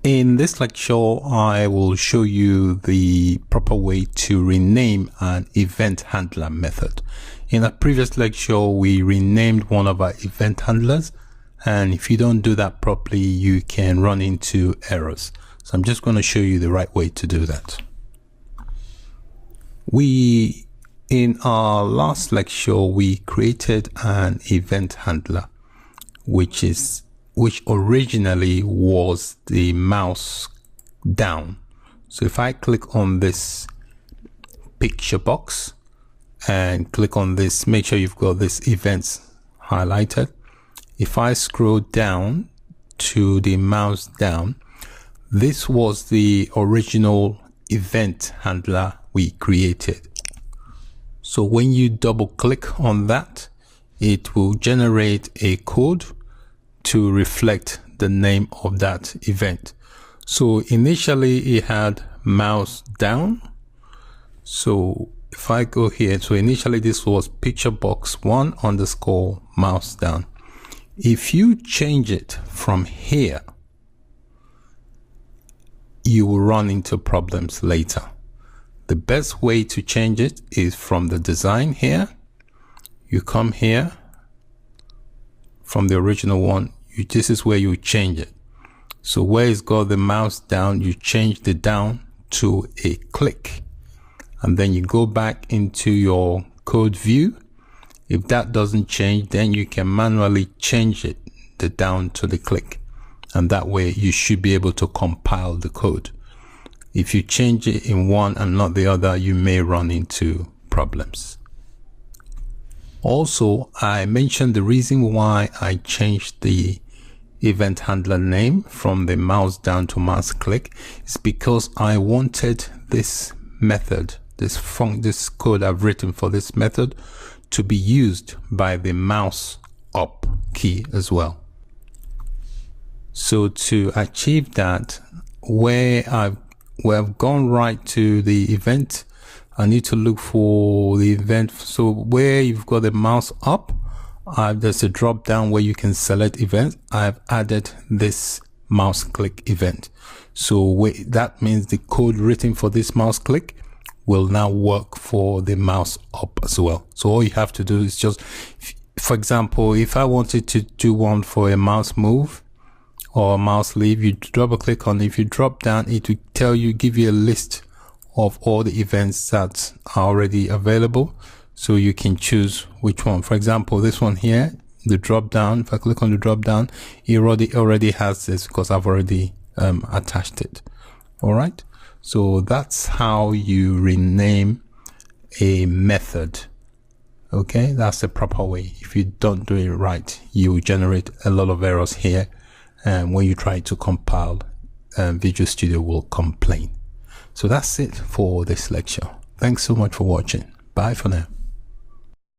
In this lecture, I will show you the proper way to rename an event handler method. In a previous lecture, we renamed one of our event handlers, and if you don't do that properly, you can run into errors. So I'm just going to show you the right way to do that. In our last lecture, we created an event handler, which originally was the mouse down. So if I click on this picture box and click on this, make sure you've got this events highlighted. If I scroll down to the mouse down, this was the original event handler we created. So when you double click on that, it will generate a code to reflect the name of that event. So initially it had mouse down. So if I go here, so initially this was picture box 1 underscore mouse down. If you change it from here, you will run into problems later. The best way to change it is from the design here. You come here from the original one. This is where you change it. So where it's got the mouse down, you change the down to a click, and then you go back into your code view. If that doesn't change, then you can manually change it, the down to the click, and that way you should be able to compile the code. If you change it in one and not the other, you may run into problems. Also, I mentioned the reason why I changed the event handler name from the mouse down to mouse click is because I wanted this method, this code I've written for this method, to be used by the mouse up key as well. So to achieve that, where I've gone right to the event, I need to look for the event. So where you've got the mouse up, there's a drop down where you can select event. I've added this mouse click event. So that means the code written for this mouse click will now work for the mouse up as well. So all you have to do is just, for example, if I wanted to do one for a mouse move or a mouse leave, you double click on it. If you drop down, it will give you a list of all the events that are already available. So you can choose which one. For example, this one here, the drop down, if I click on the drop down, it already has this because I've already attached it. All right. So that's how you rename a method. Okay. That's the proper way. If you don't do it right, you generate a lot of errors here. And when you try to compile, Visual Studio will complain. So that's it for this lecture. Thanks so much for watching. Bye for now.